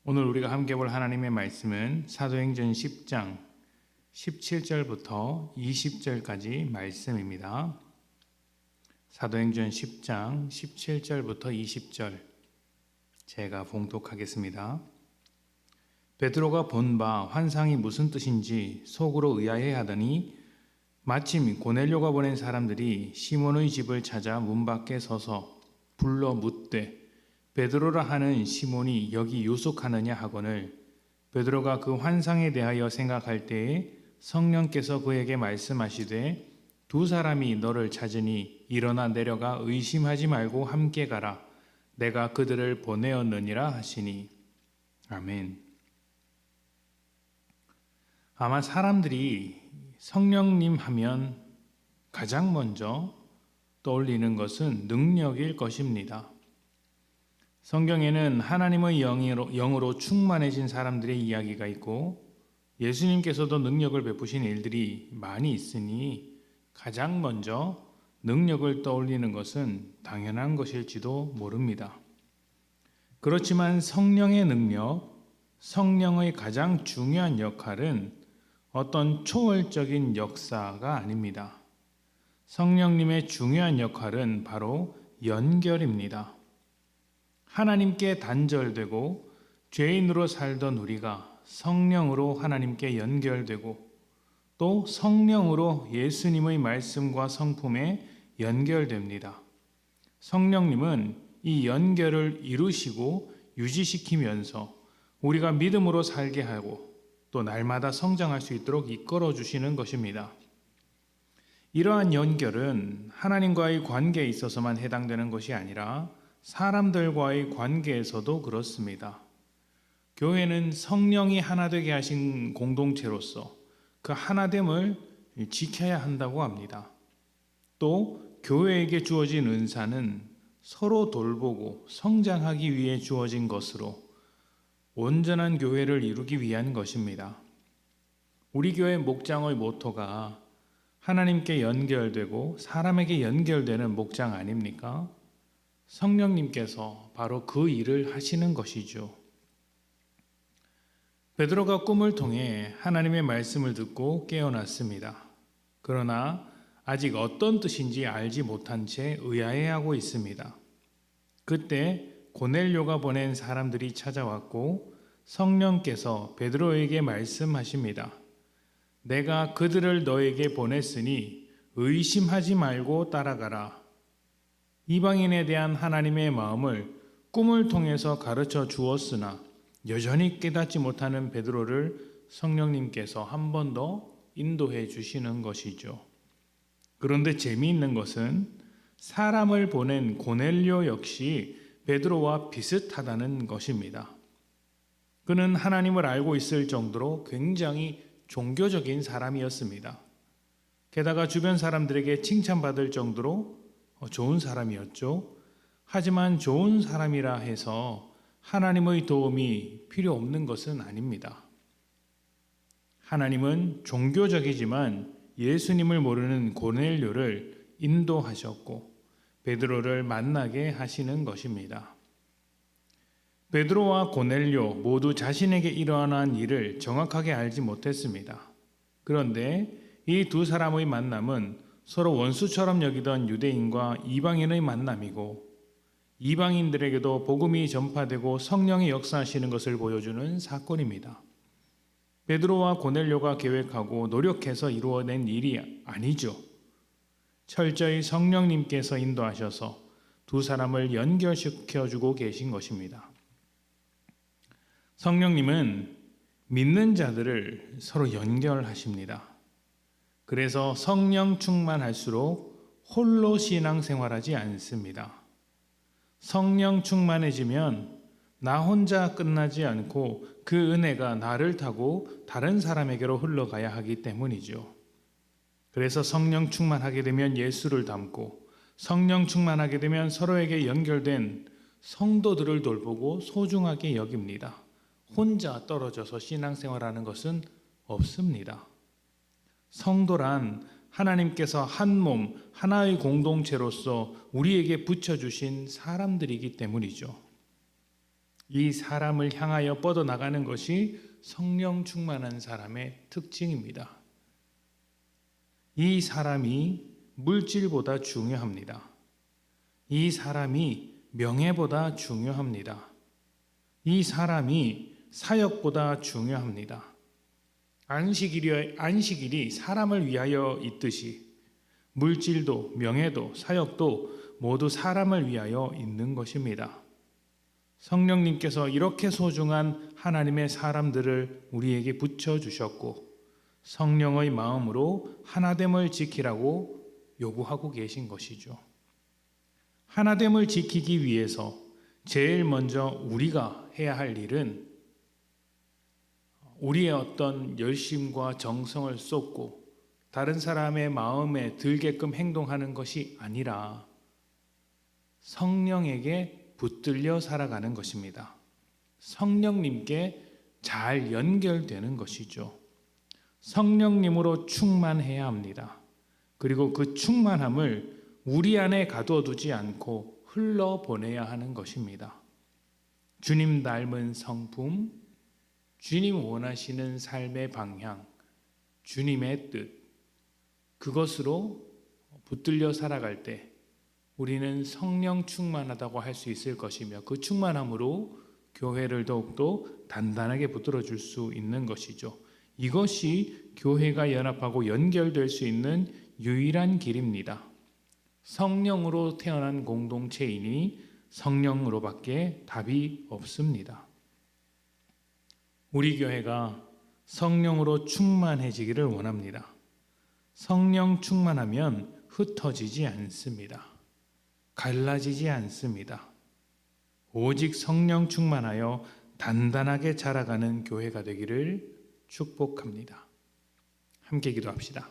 오늘 우리가 함께 볼 하나님의 말씀은 사도행전 10장 17절부터 20절까지 말씀입니다. 사도행전 10장 17절부터 20절 제가 봉독하겠습니다. 베드로가 본 바 환상이 무슨 뜻인지 속으로 의아해하더니 마침 고넬료가 보낸 사람들이 시몬의 집을 찾아 문 밖에 서서 불러 묻되 베드로라 하는 시몬이 여기 유숙하느냐 하거늘 베드로가 그 환상에 대하여 생각할 때에 성령께서 그에게 말씀하시되 두 사람이 너를 찾으니 일어나 내려가 의심하지 말고 함께 가라 내가 그들을 보내었느니라 하시니. 아멘. 아마 사람들이 성령님 하면 가장 먼저 떠올리는 것은 능력일 것입니다. 성경에는 하나님의 영으로 충만해진 사람들의 이야기가 있고 예수님께서도 능력을 베푸신 일들이 많이 있으니 가장 먼저 능력을 떠올리는 것은 당연한 것일지도 모릅니다. 그렇지만 성령의 능력, 성령의 가장 중요한 역할은 어떤 초월적인 역사가 아닙니다. 성령님의 중요한 역할은 바로 연결입니다. 하나님께 단절되고 죄인으로 살던 우리가 성령으로 하나님께 연결되고 또 성령으로 예수님의 말씀과 성품에 연결됩니다. 성령님은 이 연결을 이루시고 유지시키면서 우리가 믿음으로 살게 하고 또 날마다 성장할 수 있도록 이끌어 주시는 것입니다. 이러한 연결은 하나님과의 관계에 있어서만 해당되는 것이 아니라 사람들과의 관계에서도 그렇습니다. 교회는 성령이 하나 되게 하신 공동체로서 그 하나됨을 지켜야 한다고 합니다. 또 교회에게 주어진 은사는 서로 돌보고 성장하기 위해 주어진 것으로 온전한 교회를 이루기 위한 것입니다. 우리 교회 목장의 모토가 하나님께 연결되고 사람에게 연결되는 목장 아닙니까? 성령님께서 바로 그 일을 하시는 것이죠. 베드로가 꿈을 통해 하나님의 말씀을 듣고 깨어났습니다. 그러나 아직 어떤 뜻인지 알지 못한 채 의아해하고 있습니다. 그때 고넬료가 보낸 사람들이 찾아왔고 성령께서 베드로에게 말씀하십니다. 내가 그들을 너에게 보냈으니 의심하지 말고 따라가라. 이방인에 대한 하나님의 마음을 꿈을 통해서 가르쳐 주었으나 여전히 깨닫지 못하는 베드로를 성령님께서 한 번 더 인도해 주시는 것이죠. 그런데 재미있는 것은 사람을 보낸 고넬료 역시 베드로와 비슷하다는 것입니다. 그는 하나님을 알고 있을 정도로 굉장히 종교적인 사람이었습니다. 게다가 주변 사람들에게 칭찬받을 정도로 좋은 사람이었죠. 하지만 좋은 사람이라 해서 하나님의 도움이 필요 없는 것은 아닙니다. 하나님은 종교적이지만 예수님을 모르는 고넬료를 인도하셨고 베드로를 만나게 하시는 것입니다. 베드로와 고넬료 모두 자신에게 일어난 일을 정확하게 알지 못했습니다. 그런데 이 두 사람의 만남은 서로 원수처럼 여기던 유대인과 이방인의 만남이고 이방인들에게도 복음이 전파되고 성령이 역사하시는 것을 보여주는 사건입니다. 베드로와 고넬료가 계획하고 노력해서 이루어낸 일이 아니죠. 철저히 성령님께서 인도하셔서 두 사람을 연결시켜주고 계신 것입니다. 성령님은 믿는 자들을 서로 연결하십니다. 그래서 성령 충만할수록 홀로 신앙생활하지 않습니다. 성령 충만해지면 나 혼자 끝나지 않고 그 은혜가 나를 타고 다른 사람에게로 흘러가야 하기 때문이죠. 그래서 성령 충만하게 되면 예수를 닮고 성령 충만하게 되면 서로에게 연결된 성도들을 돌보고 소중하게 여깁니다. 혼자 떨어져서 신앙생활하는 것은 없습니다. 성도란 하나님께서 한 몸, 하나의 공동체로서 우리에게 붙여주신 사람들이기 때문이죠. 이 사람을 향하여 뻗어나가는 것이 성령 충만한 사람의 특징입니다. 이 사람이 물질보다 중요합니다. 이 사람이 명예보다 중요합니다. 이 사람이 사역보다 중요합니다. 안식일이 사람을 위하여 있듯이 물질도 명예도 사역도 모두 사람을 위하여 있는 것입니다. 성령님께서 이렇게 소중한 하나님의 사람들을 우리에게 붙여주셨고 성령의 마음으로 하나됨을 지키라고 요구하고 계신 것이죠. 하나됨을 지키기 위해서 제일 먼저 우리가 해야 할 일은 우리의 어떤 열심과 정성을 쏟고 다른 사람의 마음에 들게끔 행동하는 것이 아니라 성령에게 붙들려 살아가는 것입니다. 성령님께 잘 연결되는 것이죠. 성령님으로 충만해야 합니다. 그리고 그 충만함을 우리 안에 가둬두지 않고 흘러보내야 하는 것입니다. 주님 닮은 성품, 주님 원하시는 삶의 방향, 주님의 뜻, 그것으로 붙들려 살아갈 때 우리는 성령 충만하다고 할 수 있을 것이며 그 충만함으로 교회를 더욱더 단단하게 붙들어 줄 수 있는 것이죠. 이것이 교회가 연합하고 연결될 수 있는 유일한 길입니다. 성령으로 태어난 공동체이니 성령으로밖에 답이 없습니다. 우리 교회가 성령으로 충만해지기를 원합니다. 성령 충만하면 흩어지지 않습니다. 갈라지지 않습니다. 오직 성령 충만하여 단단하게 자라가는 교회가 되기를 축복합니다. 함께 기도합시다.